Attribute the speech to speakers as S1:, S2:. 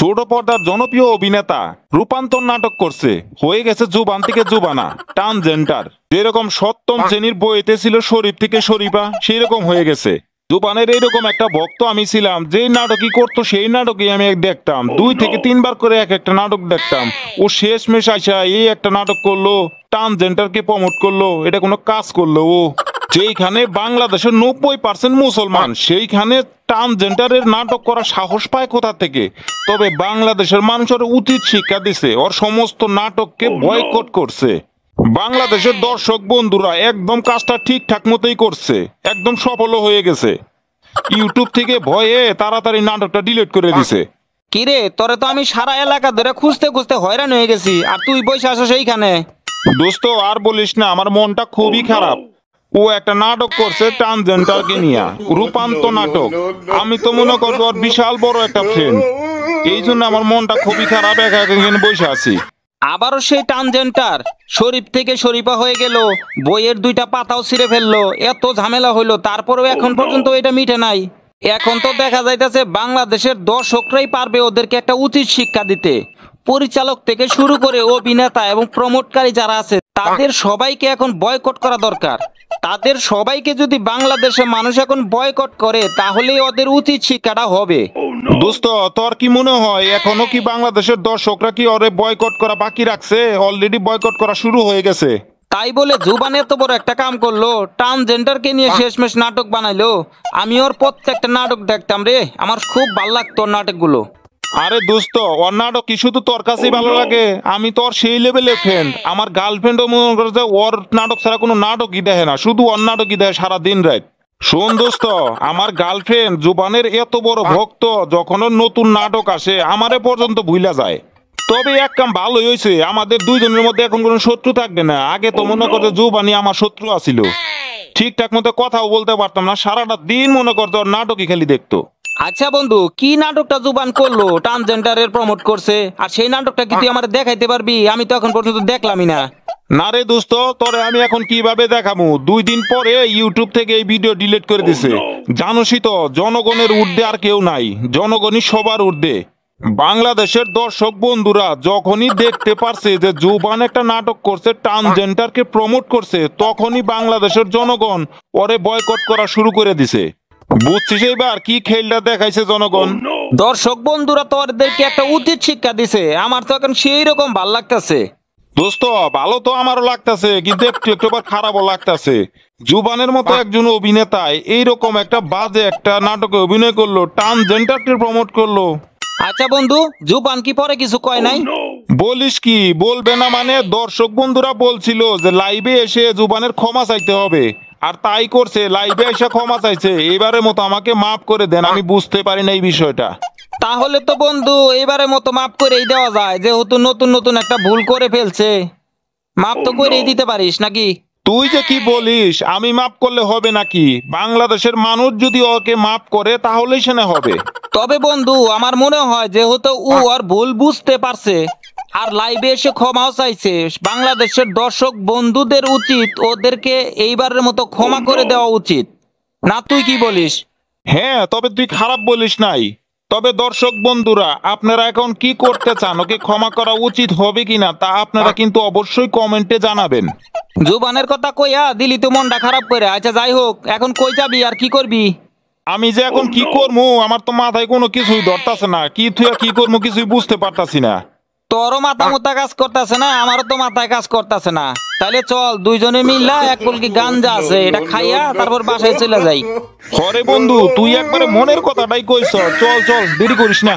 S1: ছোট পর্দার জনপ্রিয় অভিনেতা রূপান্তর নাটক করছে, হয়ে গেছে জুবান থেকে জুবানা ট্রান্সজেন্ডার। যেরকম সপ্তম শ্রেণীর বইতে ছিল শরীফ থেকে শরীফা, সেই রকম হয়ে গেছে। জুবানের এইরকম একটা ভক্ত আমি ছিলাম, যেই নাটকই করতো সেই নাটকই আমি দেখতাম, 2 থেকে 3 বার করে এক একটা নাটক দেখতাম। ও শেষমেশ আইসা এই একটা নাটক করলো, ট্রান্সজেন্ডারকে প্রমোট করলো। এটা কোনো কাজ করলো ও? যেইখানে বাংলাদেশের 90% মুসলমান, সেইখানে ট্রান্সজেন্ডারের নাটক করার সাহস পায় কোথা থেকে? তবে বাংলাদেশের মানুষের উচিত শিক্ষা দিছে, ওর সমস্ত নাটককে বয়কট করছে। বাংলাদেশের দর্শক বন্ধুরা একদম কাজটা ঠিকঠাক মতোই করছে, একদম সফল হয়ে গেছে। ইউটিউব থেকে ভয়ে তাড়াতাড়ি নাটকটা ডিলিট করে দিছে।
S2: কিরে, তোরে তো আমি সারা এলাকা ধরে খুঁজতে খুঁজতে হয়রান হয়ে গেছি, আর তুই বসে আসো সেইখানে।
S1: দোস্ত আর বলিস না, আমার মনটা খুবই খারাপ। ও একটা নাটক করছে ট্রান্সজেন্ডারকে নিয়ে, রূপান্তর নাটক। আমি তো মনে করবো ওর বিশাল বড় একটা ফ্রেন্ড, এই জন্য আমার মনটা খুবই খারাপ, একা এখানে বসে আছি।
S2: আবারও সেই ট্রান্সজেন্ডার শরীফ থেকে শরীফা হয়ে গেল, বইয়ের 2টা পাতাও ছিঁড়ে ফেললো, এত ঝামেলা হইলো, তারপরেও এখন পর্যন্ত এটা মিটে নাই। এখন তো দেখা যাইতেছে বাংলাদেশের দর্শকরাই পারবে ওদেরকে একটা উচিত শিক্ষা দিতে। পরিচালক থেকে শুরু করে অভিনেতা এবং প্রমোটকারী যারা আছে তাদের সবাইকে এখন বয়কট করা দরকার। তাদের সবাইকে যদি বাংলাদেশের মানুষ এখন বয়কট করে, তাহলেই ওদের উচিত শিক্ষাটা হবে।
S1: দোস্ত তোর কি মনে হয় এখনো কি বাংলাদেশের দর্শকরা কি ওরে বয়কট করা বাকি রাখছে? অলরেডি বয়কট করা শুরু হয়ে গেছে।
S2: তাই বলে জুবান এত বড় একটা কাম করলো, ট্রান্সজেন্ডারকে নিয়ে শেষমেশ নাটক বানাইলো। আমি ওর প্রত্যেকটা নাটক দেখতাম রে, আমার খুব ভালো লাগতো ওর নাটকগুলো।
S1: আরে দোস্ত, ওর নাটক কি শুধু তোর কাছেই ভালো লাগে? আমি তোর সেই লেভেলের ফ্রেন্ড, আমার গার্লফ্রেন্ডও মনে করে যে ওর নাটক ছাড়া কোনো নাটকই দেখে না, শুধু ওর নাটকই দেখে সারা দিন রাত। শোন দোস্ত, আমার গার্লফ্রেন্ড জুবানের এত বড় ভক্ত, যখন ওর নতুন নাটক আসে আমারে পর্যন্ত ভুলা যায়। তবে এক কাম ভালোই হয়েছে, আমাদের দুইজনের মধ্যে এখন কোনো শত্রু থাকবে না। আগে তো মনে করতে জুবানি আমার শত্রু আছিল, ঠিকঠাক মতো কথাও বলতে পারতাম না, সারাটা দিন মনে করতো ওর নাটকই খালি দেখতো।
S2: আচ্ছা বন্ধু, কি নাটকটা জুবান করলো ট্রান্সজেন্ডারের প্রমোট করছে, আর সেই নাটকটা কি তুই আমার দেখাইতে পারবি? আমি তো এখন পর্যন্ত দেখলামই না।
S1: না রে দোস্ত, তোরে আমি এখন কিভাবে দেখাবো? 2 দিন পরে ইউটিউব থেকে এই ভিডিও ডিলিট করে দিছে। জানোসই তো, জনগণের ঊর্ধ্বে আর কেউ নাই, জনগণই সবার ঊর্ধ্বে। বাংলাদেশের দর্শক বন্ধুরা যখনই দেখতে পারছে যে জুবান একটা নাটক করছে, ট্রান্সজেন্ডারকে প্রমোট করছে, তখনই বাংলাদেশের জনগণ ওরে বয়কট করা শুরু করে দিছে। বুঝছিস এইবার কি খেলটা দেখাইছে জনগণ?
S2: দর্শক বন্ধুরা তো ওদেরকে একটা উচিত শিক্ষা দিছে, আমার তো এখন সেই রকম ভাল লাগতেছে।
S1: দোস্ত ভালো তো আমারও লাগতেছে, কিন্তু একটু একটু আবার খারাপও লাগতেছে। জুবানের মতো একজন অভিনেতা এইরকম একটা বাজে একটা নাটকে অভিনয় করলো, ট্রান্সজেন্ডারকে প্রমোট করলো।
S2: আচ্ছা বন্ধু, জুবান কি পরে কিছু কয় নাই?
S1: বলিস কি, বলবে না মানে? দর্শক বন্ধুরা বলছিল যে লাইভে এসে জুবানের ক্ষমা চাইতে হবে, আর তাই করছে, লাইভে এসে ক্ষমা চাইছে। এবারের মতো আমাকে মাফ করে দেন, আমি বুঝতে পারি না এই বিষয়টা।
S2: তাহলে তো বন্ধু এবারের মতো মাফ করেই দেওয়া যায়, যেহেতু নতুন নতুন একটা ভুল করে ফেলছে, মাফ তো করেই দিতে পারিস নাকি?
S1: তুই যে কি বলিস, আমি মাফ করলে হবে নাকি? বাংলাদেশের মানুষ যদি ওকে মাফ করে তাহলেই সেটা হবে।
S2: তবে বন্ধু আমার মনে হয় যেহেতু ও আর ভুল বুঝতে পারছে আর লাইভে এসে ক্ষমাও চাইছে, বাংলাদেশের দর্শক বন্ধুদের উচিত ওদেরকে এইবারের মতো ক্ষমা করে দেওয়া উচিত না, তুই কি বলিস?
S1: হ্যাঁ, তবে তুই খারাপ বলিস নাই। তবে দর্শক বন্ধুরা, আপনারা এখন কি করতে চান? ওকে ক্ষমা করা উচিত হবে কিনা তা আপনারা কিন্তু অবশ্যই কমেন্টে জানাবেন।
S2: জুবানের কথা কইয়া দিলি তো মনটা খারাপ করে। আচ্ছা যাই হোক, এখন কই যাবি আর কি করবি?
S1: আমি যে এখন কি করবো, আমার তো মাথায় কোনো কিছুই ধরতাছে না, কি তুই কি করবো কিছুই বুঝতে পারতাছি না।
S2: তোরও মাথা মোতা কাজ করতেছে না, আমারও তো মাথায় কাজ করতেছে না। তাইলে চল দুইজনে মিল্লা এক কলকি গাঞ্জা আছে, এটা খাইয়া তারপর বাসায় চলে যাই।
S1: হরে বন্ধু, তুই একবারে মনের কথাটাই কইছ, চল চল, দেরি করিস না।